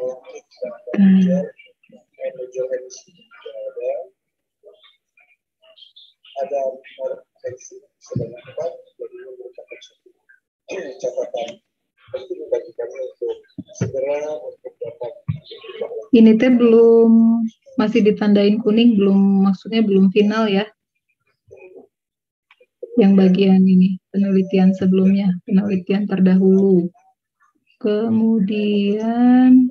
Hmm. Ini teh belum, masih ditandain kuning, belum, maksudnya belum final ya. Yang bagian ini, penelitian sebelumnya, penelitian terdahulu. Kemudian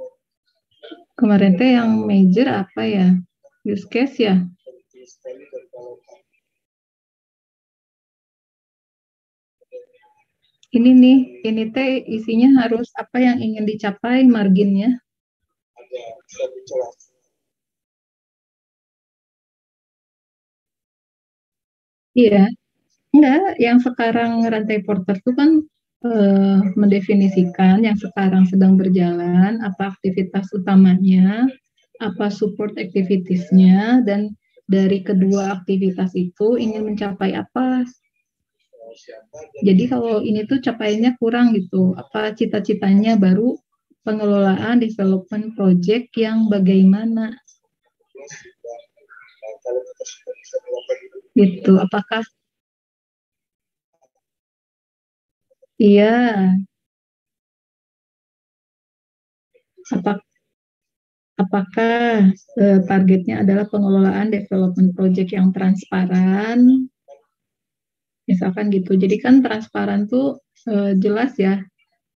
kemarin teh yang major apa ya? Use case ya? Ini nih, ini teh isinya harus apa yang ingin dicapai, marginnya. Iya, enggak, yang sekarang rantai Porter itu kan mendefinisikan yang sekarang sedang berjalan, apa aktivitas utamanya, apa support activitiesnya, dan dari kedua aktivitas itu ingin mencapai apa. Jadi kalau ini tuh capaiannya kurang gitu, apa cita-citanya baru pengelolaan development project yang bagaimana gitu. Apakah iya, apa apakah targetnya adalah pengelolaan development project yang transparan, misalkan gitu. Jadi kan transparan tuh jelas ya,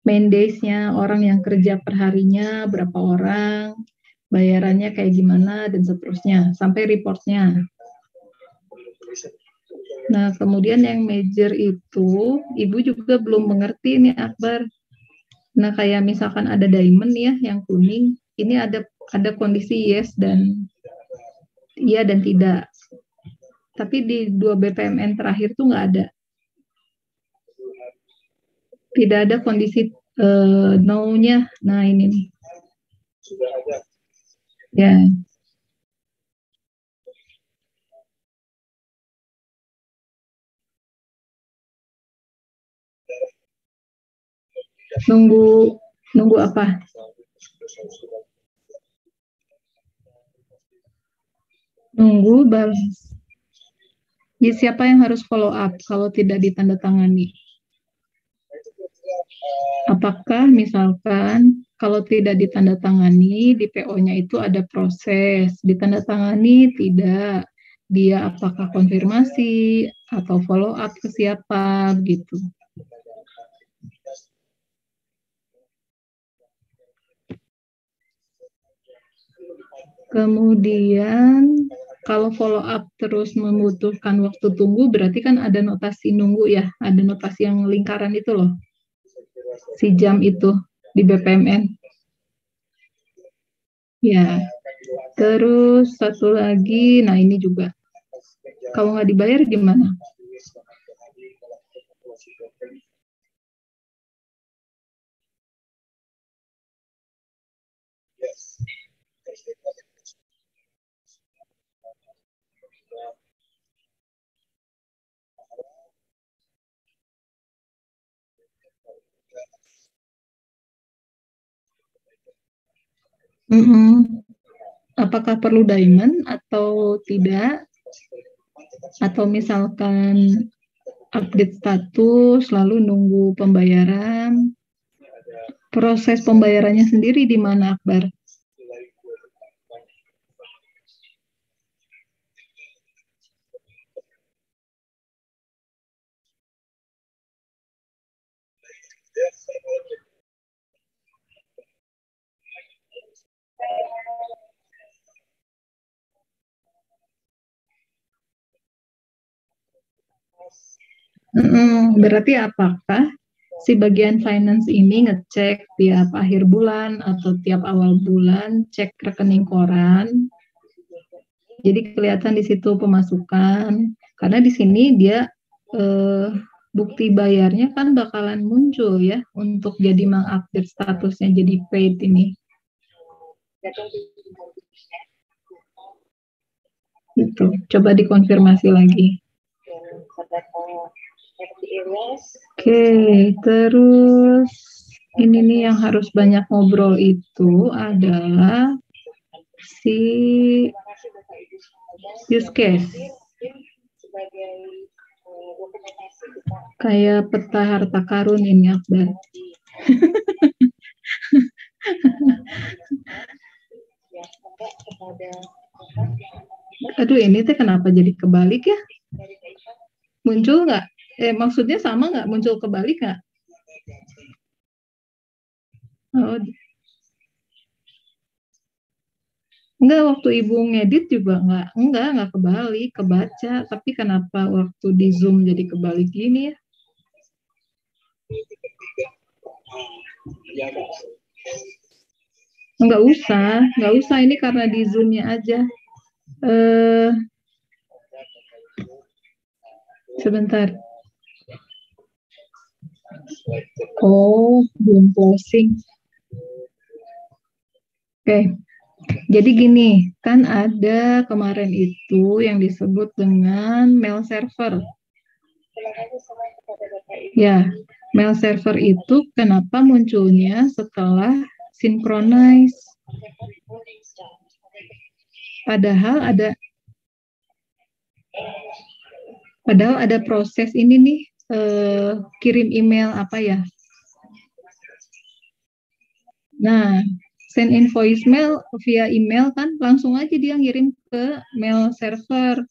main days-nya orang yang kerja perharinya berapa orang, bayarannya kayak gimana, dan seterusnya, sampai reportnya. Nah, kemudian yang major itu, Ibu juga belum mengerti nih Akbar. Nah, kayak misalkan ada diamond ya, yang kuning, ini ada kondisi yes dan iya dan tidak. Tapi di dua BPMN terakhir tuh nggak ada. Tidak ada kondisi no-nya. Nah, ini nih. Ya, nunggu nunggu apa? Nunggu balas. Ya, siapa yang harus follow up kalau tidak ditandatangani? Apakah misalkan kalau tidak ditandatangani di PO-nya itu ada proses, ditandatangani tidak, dia apakah konfirmasi atau follow up ke siapa gitu. Kemudian kalau follow up terus membutuhkan waktu tunggu, berarti kan ada notasi nunggu ya, ada notasi yang lingkaran itu loh, si jam itu di BPMN. Ya, terus satu lagi, nah ini juga, kalau nggak dibayar gimana? Mm-mm. Apakah perlu diamond atau tidak? Atau misalkan update status, lalu nunggu pembayaran. Proses pembayarannya sendiri di mana, Akbar? Berarti apakah si bagian finance ini ngecek tiap akhir bulan atau tiap awal bulan, cek rekening koran, jadi kelihatan di situ pemasukan, karena di sini dia eh, bukti bayarnya kan bakalan muncul ya untuk jadi mengupdate statusnya jadi paid ini. Itu coba dikonfirmasi lagi. Oke, terus Ini nih yang harus banyak ngobrol itu adalah si use case. Kayak peta harta karun ini, Akbar. Aduh, ini teh kenapa jadi kebalik ya? Muncul nggak? Maksudnya sama nggak? Muncul kebalik nggak? Oh, enggak, waktu ibu ngedit juga enggak kebalik, kebaca. Tapi kenapa waktu di Zoom jadi kebalik gini ya? Enggak usah. Ini karena di Zoom-nya aja. Eh, Sebentar. Oh, belum closing. Oke. Jadi gini, kan ada kemarin itu yang disebut dengan mail server. Ya, mail server itu kenapa munculnya setelah synchronize? Padahal ada proses ini nih, kirim email apa ya? Nah, send invoice mail via email kan langsung aja dia ngirim ke mail server.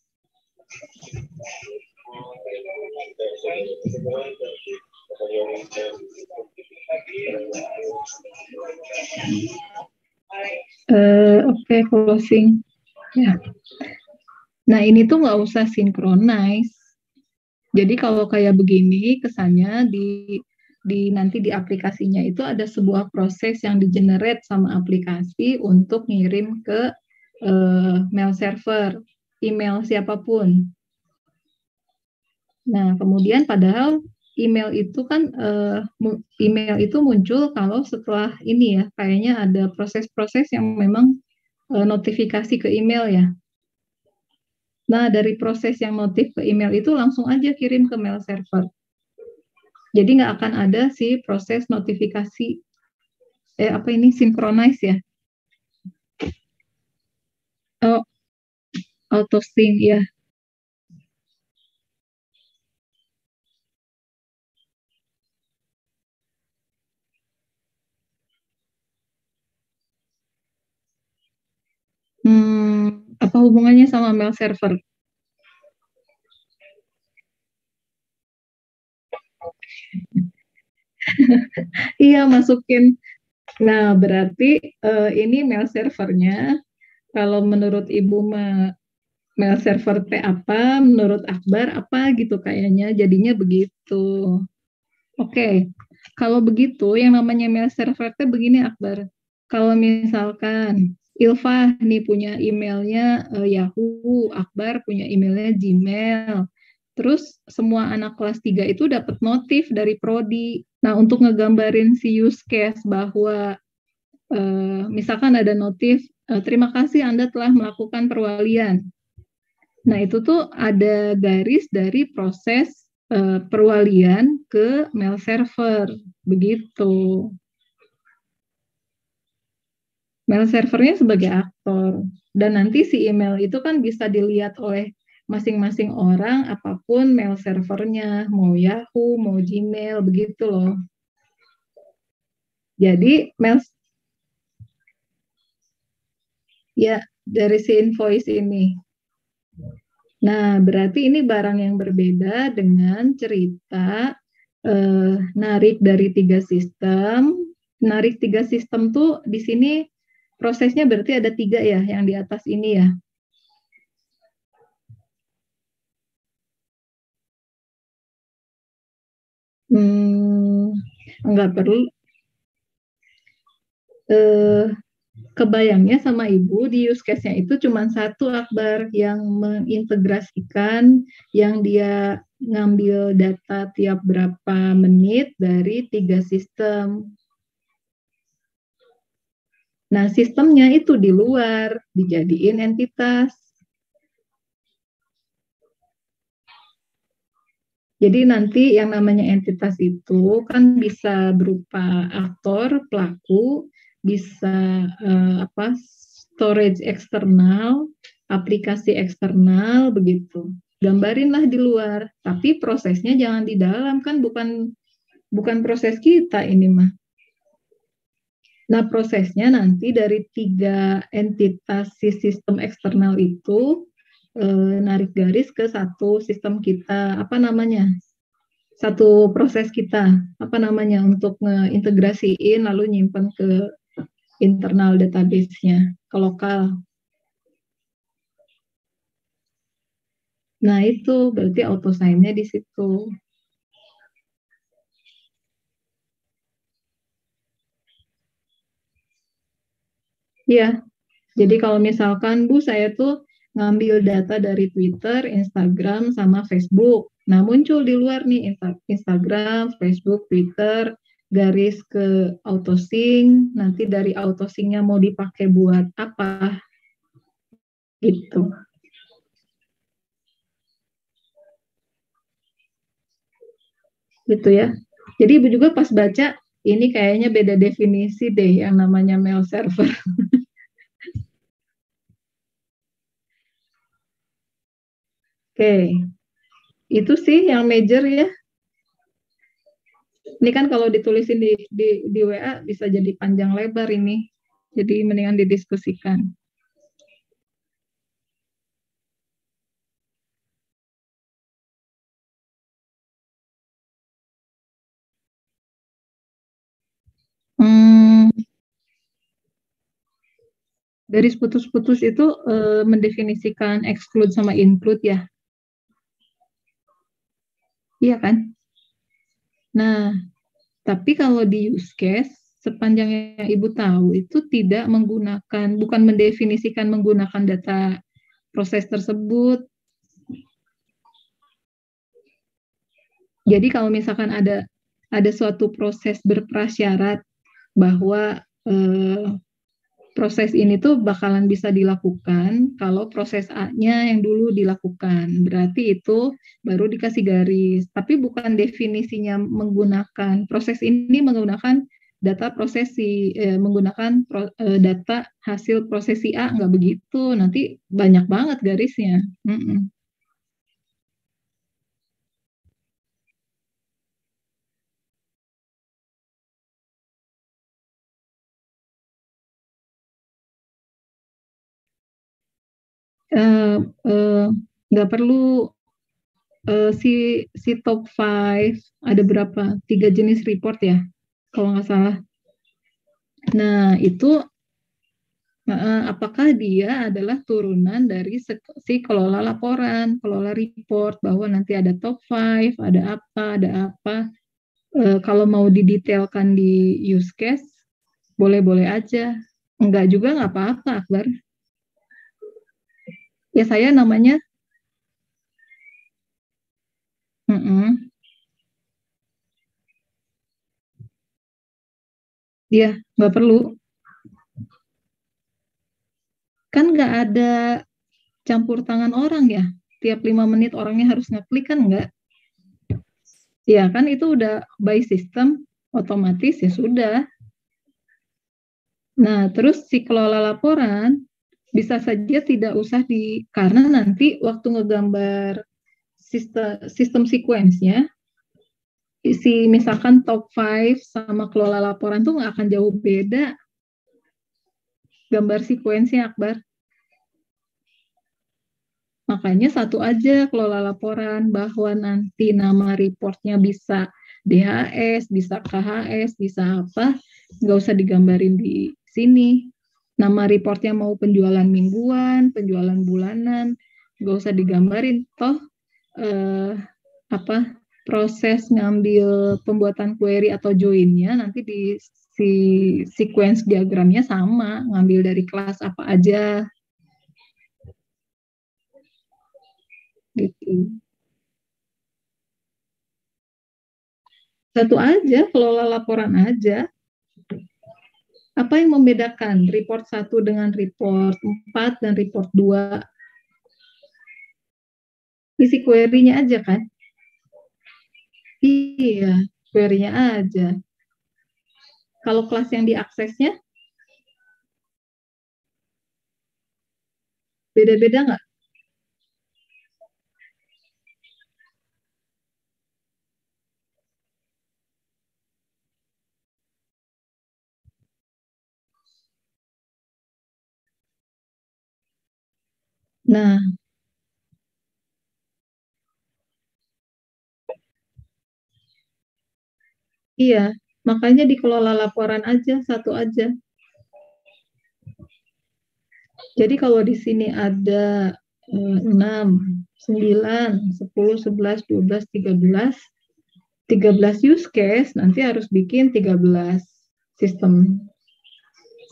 Oke, closing. Ya. Nah, ini tuh nggak usah synchronize. Jadi kalau kayak begini kesannya nanti di aplikasinya itu ada sebuah proses yang di-generate sama aplikasi untuk ngirim ke mail server, email siapapun. Nah, kemudian padahal email itu kan email itu muncul kalau setelah ini ya, kayaknya ada proses-proses yang memang notifikasi ke email ya. Nah, dari proses yang notif ke email itu langsung aja kirim ke mail server. Jadi nggak akan ada si proses notifikasi, apa ini, synchronize ya. Oh, auto sync ya. Apa hubungannya sama mail server? Iya, masukin. Nah, berarti ini mail servernya, kalau menurut Ibu mail server T apa, menurut Akbar apa gitu kayaknya jadinya begitu. Oke, kalau begitu yang namanya mail server T begini Akbar. Kalau misalkan Ilfah nih punya emailnya Yahoo, Akbar punya emailnya Gmail. Terus semua anak kelas 3 itu dapat notif dari Prodi. Nah, untuk ngegambarin si use case bahwa misalkan ada notif, terima kasih Anda telah melakukan perwalian. Nah, itu tuh ada garis dari proses perwalian ke mail server. Begitu. Mail servernya sebagai aktor. Dan nanti si email itu kan bisa dilihat oleh masing-masing orang apapun mail servernya, mau Yahoo, mau Gmail, begitu loh. Jadi mail ya dari si invoice ini. Nah, berarti ini barang yang berbeda dengan cerita narik dari 3 sistem. Narik 3 sistem tuh di sini prosesnya berarti ada 3 ya, yang di atas ini ya. Enggak perlu. Eh, Kebayangnya sama Ibu di use case-nya itu cuma satu Akbar yang mengintegrasikan, yang dia ngambil data tiap berapa menit dari 3 sistem. Nah, sistemnya itu di luar, dijadiin entitas. Jadi nanti yang namanya entitas itu kan bisa berupa aktor, pelaku, bisa storage eksternal, aplikasi eksternal begitu. Gambarinlah di luar, tapi prosesnya jangan di dalam, kan bukan bukan proses kita ini mah. Nah, prosesnya nanti dari tiga entitas si sistem eksternal itu narik garis ke satu sistem kita, apa namanya? Satu proses kita, apa namanya, untuk ngeintegrasiin lalu nyimpan ke internal database-nya, ke lokal. Nah, itu berarti autosign-nya di situ. Iya, jadi kalau misalkan Bu, saya tuh ngambil data dari Twitter, Instagram, sama Facebook. Nah, muncul di luar nih Instagram, Facebook, Twitter, garis ke autosync. Nanti dari autosync-nya mau dipakai buat apa gitu. Gitu ya. Jadi Ibu juga pas baca, ini kayaknya beda definisi deh yang namanya mail server. Oke, itu sih yang major ya. Ini kan kalau ditulisin di WA bisa jadi panjang lebar ini. Jadi mendingan didiskusikan. Hmm, Garis putus-putus itu mendefinisikan exclude sama include ya. Iya kan? Nah, tapi kalau di use case, sepanjang yang Ibu tahu itu tidak menggunakan, bukan mendefinisikan menggunakan data proses tersebut. Jadi kalau misalkan ada suatu proses berprasyarat bahwa proses ini tuh bakalan bisa dilakukan kalau proses A-nya yang dulu dilakukan. Berarti itu baru dikasih garis. Tapi bukan definisinya menggunakan proses ini menggunakan data prosesi, menggunakan data hasil prosesi A, nggak begitu. Nanti banyak banget garisnya. Mm-mm. Eh, eh, nggak perlu si si top five ada berapa? Tiga jenis report ya, kalau nggak salah. Nah, itu apakah dia adalah turunan dari si kelola laporan, kelola report, bahwa nanti ada top five, ada apa. Kalau mau didetailkan di use case, boleh-boleh aja. Enggak juga nggak apa-apa, Akbar. Ya saya namanya, mm-mm, dia nggak perlu. Kan nggak ada campur tangan orang ya. Tiap 5 menit orangnya harus ngeklik kan nggak. Ya kan itu udah by system, otomatis ya sudah. Nah, terus si kelola laporan bisa saja tidak usah karena nanti waktu ngegambar sistem sequence-nya, si misalkan top 5 sama kelola laporan tuh nggak akan jauh beda gambar sequence-nya, Akbar. Makanya satu aja kelola laporan, bahwa nanti nama reportnya bisa DHS, bisa KHS, bisa apa, nggak usah digambarin di sini. Nama reportnya mau penjualan mingguan, penjualan bulanan, nggak usah digambarin. Toh eh, apa proses ngambil pembuatan query atau joinnya nanti di si sequence diagramnya sama, ngambil dari kelas apa aja gitu. Satu aja, kelola laporan aja. Apa yang membedakan report satu dengan report 4 dan report 2? Isi query-nya aja kan. Iya, query-nya aja. Kalau kelas yang diaksesnya beda-beda nggak? Nah, iya, makanya dikelola laporan aja, satu aja. Jadi kalau di sini ada 6, 9, 10, 11, 12, 13 use case, nanti harus bikin 13 sistem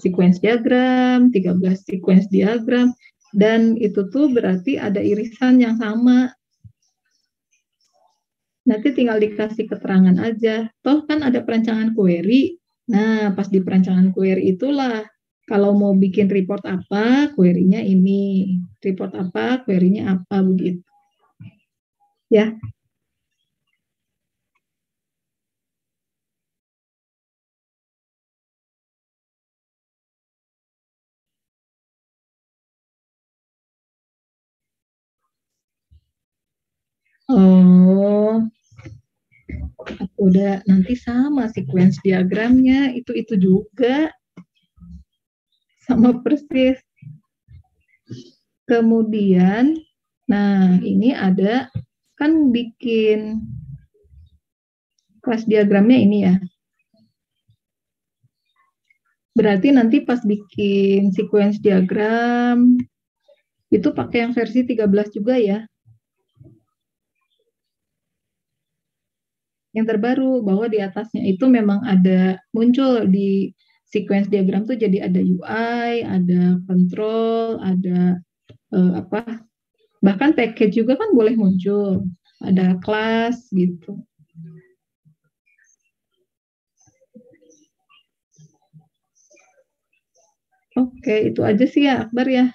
sequence diagram, 13 sequence diagram, dan itu tuh berarti ada irisan yang sama. Nanti tinggal dikasih keterangan aja. Toh kan ada perancangan query. Nah, pas di perancangan query itulah kalau mau bikin report apa, query-nya ini. Report apa, query-nya apa, begitu. Ya. Oh, udah nanti sama sequence diagramnya itu juga sama persis. Kemudian, nah ini ada kan bikin kelas diagramnya ini ya. Berarti nanti pas bikin sequence diagram itu pakai yang versi 13 juga ya. Yang terbaru bahwa di atasnya itu memang ada muncul di sequence diagram tuh jadi ada UI, ada control, ada apa? Bahkan package juga kan boleh muncul. Ada kelas gitu. Oke, itu aja sih ya Akbar ya.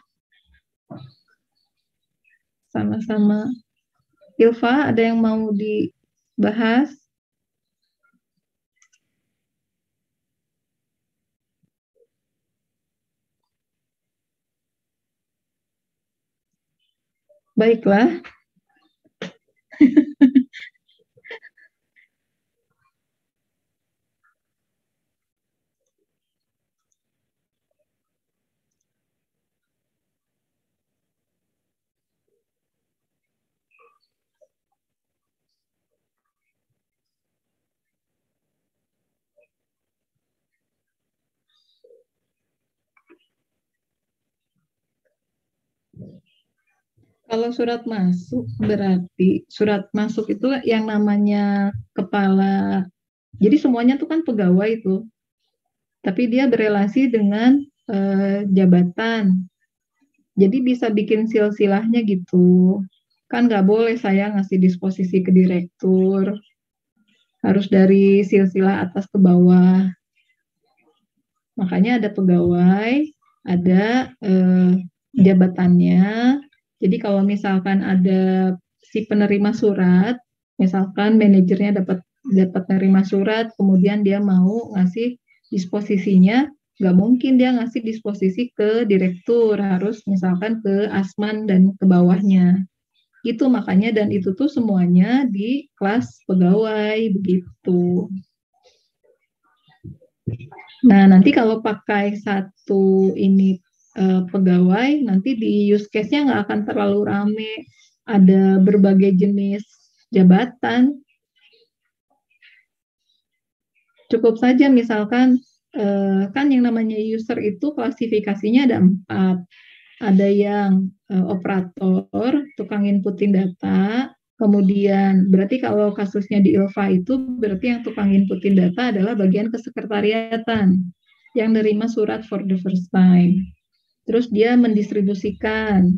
Sama-sama. Ilva, ada yang mau dibahas? Baiklah. Kalau surat masuk berarti surat masuk itu yang namanya kepala. Jadi semuanya tuh kan pegawai itu, tapi dia berelasi dengan jabatan. Jadi bisa bikin silsilahnya gitu. Kan nggak boleh saya ngasih disposisi ke direktur, harus dari silsilah atas ke bawah. Makanya ada pegawai, ada jabatannya. Jadi kalau misalkan ada si penerima surat, misalkan manajernya dapat dapat menerima surat, kemudian dia mau ngasih disposisinya, nggak mungkin dia ngasih disposisi ke direktur, harus misalkan ke Asman dan ke bawahnya. Itu makanya dan itu tuh semuanya di kelas pegawai begitu. Nah, nanti kalau pakai satu ini pegawai, nanti di use case-nya nggak akan terlalu rame. Ada berbagai jenis jabatan. Cukup saja misalkan, kan yang namanya user itu klasifikasinya ada 4. Ada yang operator, tukang inputin data, kemudian berarti kalau kasusnya di Ilva itu berarti yang tukang inputin data adalah bagian kesekretariatan yang nerima surat for the first time. Terus dia mendistribusikan,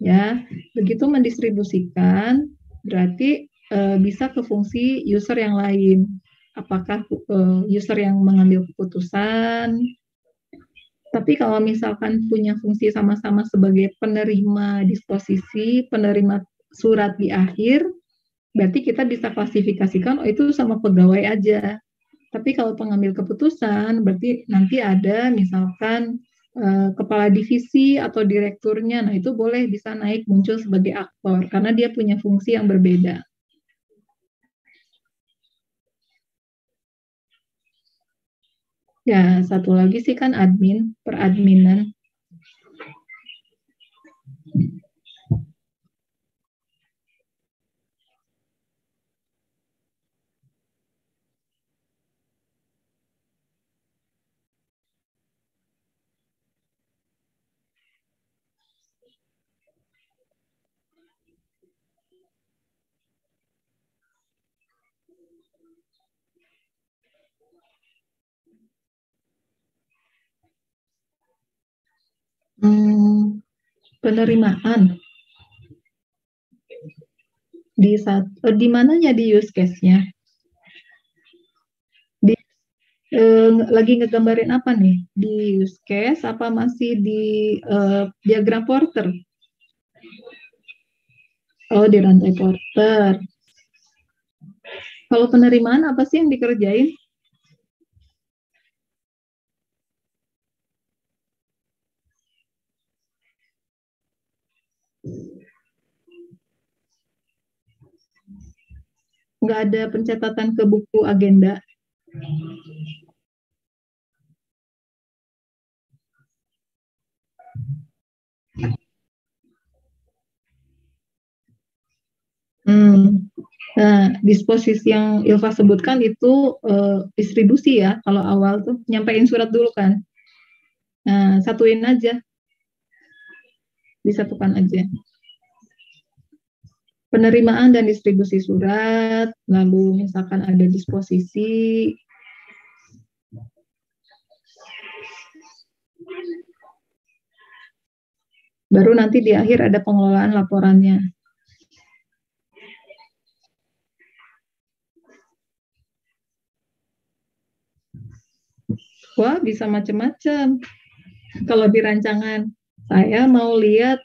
ya. Begitu mendistribusikan, berarti bisa ke fungsi user yang lain. Apakah user yang mengambil keputusan, tapi kalau misalkan punya fungsi sama-sama sebagai penerima disposisi, penerima surat di akhir, berarti kita bisa klasifikasikan, oh itu sama pegawai aja. Tapi kalau pengambil keputusan, berarti nanti ada misalkan kepala divisi atau direkturnya, nah itu boleh bisa naik muncul sebagai aktor, karena dia punya fungsi yang berbeda. Ya, satu lagi sih kan admin, peradminan. Penerimaan di mananya di use case-nya? Di lagi ngegambarin apa nih? Di use case apa masih di diagram Porter? Oh, di rantai Porter. Kalau penerimaan apa sih yang dikerjain? Nggak ada pencatatan ke buku agenda. Hmm. Nah, disposisi yang Ilva sebutkan itu distribusi ya. Kalau awal tuh nyampein surat dulu kan. Nah, satuin aja, disatukan aja. Penerimaan dan distribusi surat, lalu misalkan ada disposisi, baru nanti di akhir ada pengelolaan laporannya. Wah, bisa macam-macam. Kalau di rancangan, saya mau lihat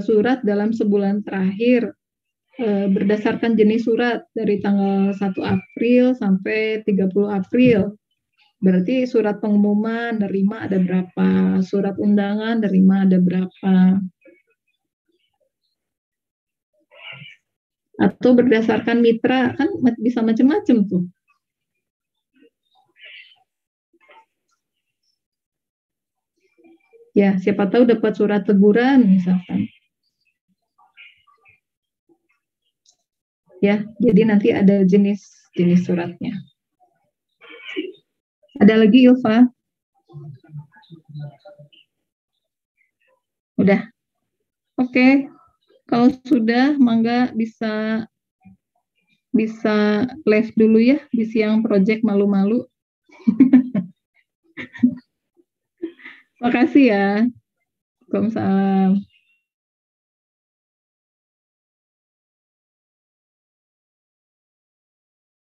surat dalam sebulan terakhir berdasarkan jenis surat dari tanggal 1 April sampai 30 April. Berarti surat pengumuman nerima ada berapa, surat undangan nerima ada berapa. Atau berdasarkan mitra, kan bisa macam-macam tuh. Ya, siapa tahu dapat surat teguran misalkan. Ya, jadi nanti ada jenis suratnya. Ada lagi Ilva? Udah. Oke. Kalau sudah, mangga bisa live dulu ya di siang project malu-malu. Makasih ya. Waalaikumsalam.